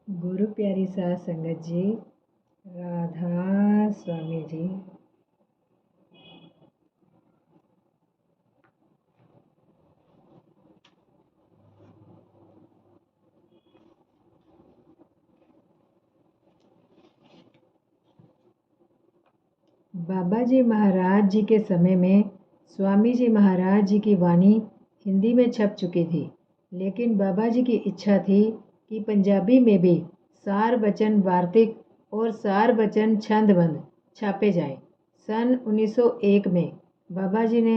गुरु प्यारी साध संगत जी, राधा स्वामी जी। बाबा जी महाराज जी के समय में स्वामी जी महाराज जी की वाणी हिंदी में छप चुकी थी, लेकिन बाबा जी की इच्छा थी कि पंजाबी में भी सार वचन वार्तिक और सार वचन छंदबंद छापे जाएं। सन 1901 में बाबा जी ने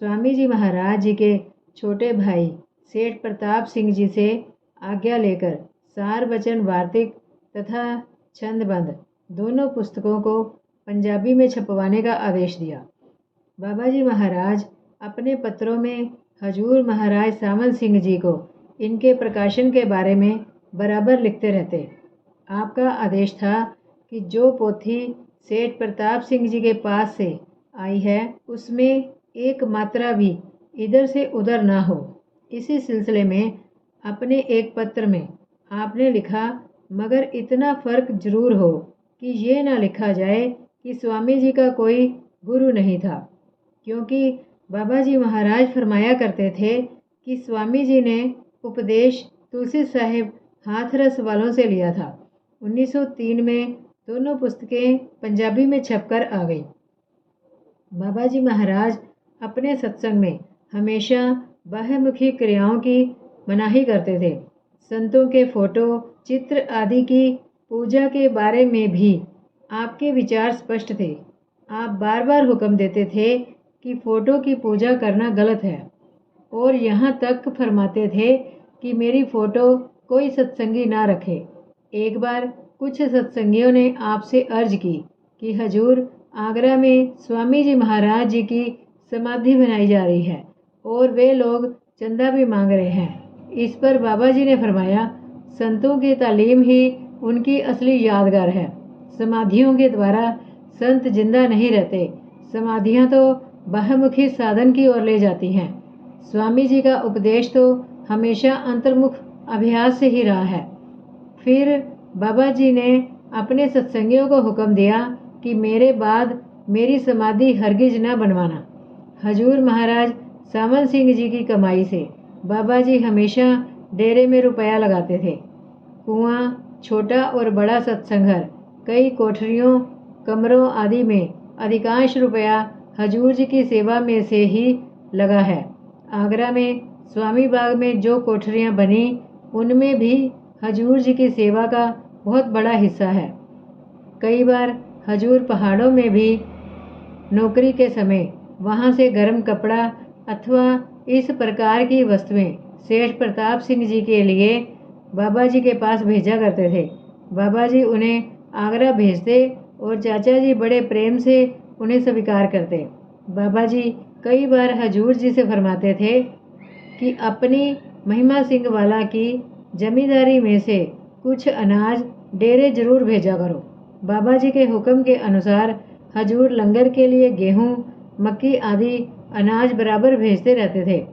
स्वामी जी महाराज जी के छोटे भाई सेठ प्रताप सिंह जी से आज्ञा लेकर सार वचन वार्तिक तथा छंदबंद दोनों पुस्तकों को पंजाबी में छपवाने का आदेश दिया। बाबा जी महाराज अपने पत्रों में हजूर महाराज सामन सिंह जी को इनके प्रकाशन के बारे में बराबर लिखते रहते। आपका आदेश था कि जो पोथी सेठ प्रताप सिंह जी के पास से आई है उसमें एक मात्रा भी इधर से उधर ना हो। इसी सिलसिले में अपने एक पत्र में आपने लिखा, मगर इतना फर्क जरूर हो कि ये ना लिखा जाए कि स्वामी जी का कोई गुरु नहीं था, क्योंकि बाबा जी महाराज फरमाया करते थे कि स्वामी जी ने उपदेश तुलसी साहिब हाथरस वालों से लिया था। 1903 में दोनों पुस्तकें पंजाबी में छपकर आ गई। बाबा जी महाराज अपने सत्संग में हमेशा बाह्यमुखी क्रियाओं की मनाही करते थे। संतों के फोटो चित्र आदि की पूजा के बारे में भी आपके विचार स्पष्ट थे। आप बार बार हुक्म देते थे कि फ़ोटो की पूजा करना गलत है, और यहाँ तक फरमाते थे कि मेरी फ़ोटो कोई सत्संगी ना रखे। एक बार कुछ सत्संगियों ने आपसे अर्ज की कि हजूर, आगरा में स्वामी जी महाराज जी की समाधि बनाई जा रही है और वे लोग चंदा भी मांग रहे हैं। इस पर बाबा जी ने फरमाया, संतों की तालीम ही उनकी असली यादगार है। समाधियों के द्वारा संत जिंदा नहीं रहते। समाधियां तो बाह्यमुखी साधन की ओर ले जाती हैं। स्वामी जी का उपदेश तो हमेशा अंतर्मुख अभ्यास से ही रहा है। फिर बाबा जी ने अपने सत्संगियों को हुक्म दिया कि मेरे बाद मेरी समाधि हरगिज न बनवाना। हजूर महाराज सामन सिंह जी की कमाई से बाबा जी हमेशा डेरे में रुपया लगाते थे। कुआं, छोटा और बड़ा सत्संग घर, कई कोठरियों, कमरों आदि में अधिकांश रुपया हजूर जी की सेवा में से ही लगा है। आगरा में स्वामी बाग में जो कोठरियां बनी उनमें भी हजूर जी की सेवा का बहुत बड़ा हिस्सा है। कई बार हजूर पहाड़ों में भी नौकरी के समय वहां से गर्म कपड़ा अथवा इस प्रकार की वस्तुएं सेठ प्रताप सिंह जी के लिए बाबा जी के पास भेजा करते थे। बाबा जी उन्हें आगरा भेजते और चाचा जी बड़े प्रेम से उन्हें स्वीकार करते। बाबा जी कई बार हजूर जी से फरमाते थे कि अपनी महिमा सिंह वाला की जमींदारी में से कुछ अनाज डेरे जरूर भेजा करो। बाबा जी के हुक्म के अनुसार हजूर लंगर के लिए गेहूं, मक्की आदि अनाज बराबर भेजते रहते थे।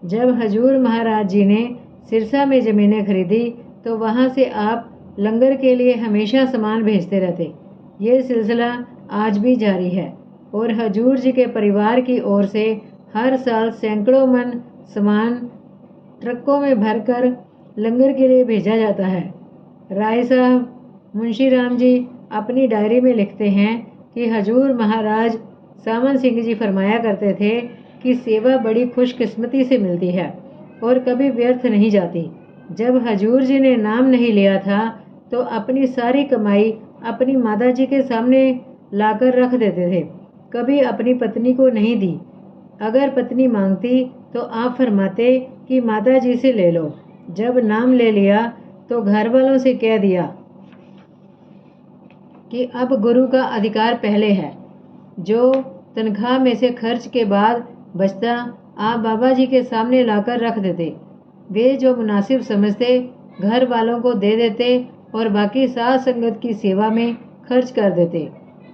जब हजूर महाराज जी ने सिरसा में ज़मीनें खरीदी तो वहां से आप लंगर के लिए हमेशा सामान भेजते रहते। ये सिलसिला आज भी जारी है और हजूर जी के परिवार की ओर से हर साल सैकड़ों मन सामान ट्रकों में भरकर लंगर के लिए भेजा जाता है। राय साहब मुंशी राम जी अपनी डायरी में लिखते हैं कि हजूर महाराज सामन सिंह जी फरमाया करते थे कि सेवा बड़ी खुशकिस्मती से मिलती है और कभी व्यर्थ नहीं जाती। जब हजूर जी ने नाम नहीं लिया था तो अपनी सारी कमाई अपनी माता जी के सामने लाकर रख देते थे। कभी अपनी पत्नी को नहीं दी। अगर पत्नी मांगती तो आप फरमाते कि माता जी से ले लो। जब नाम ले लिया तो घर वालों से कह दिया कि अब गुरु का अधिकार पहले है। जो तनख्वाह में से खर्च के बाद बचता आप बाबा जी के सामने लाकर रख देते। वे जो मुनासिब समझते घर वालों को दे देते और बाकी साथ संगत की सेवा में खर्च कर देते।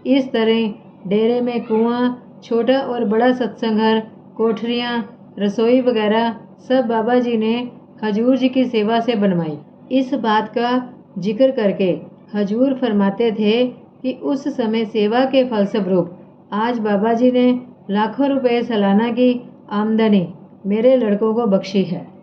इस तरह डेरे में कुआं, छोटा और बड़ा सत्संग घर, कोठरियाँ, रसोई वगैरह सब बाबा जी ने हजूर जी की सेवा से बनवाई। इस बात का जिक्र करके हजूर फरमाते थे कि उस समय सेवा के फलस्वरूप आज बाबा जी ने लाखों रुपए सालाना की आमदनी मेरे लड़कों को बख्शी है।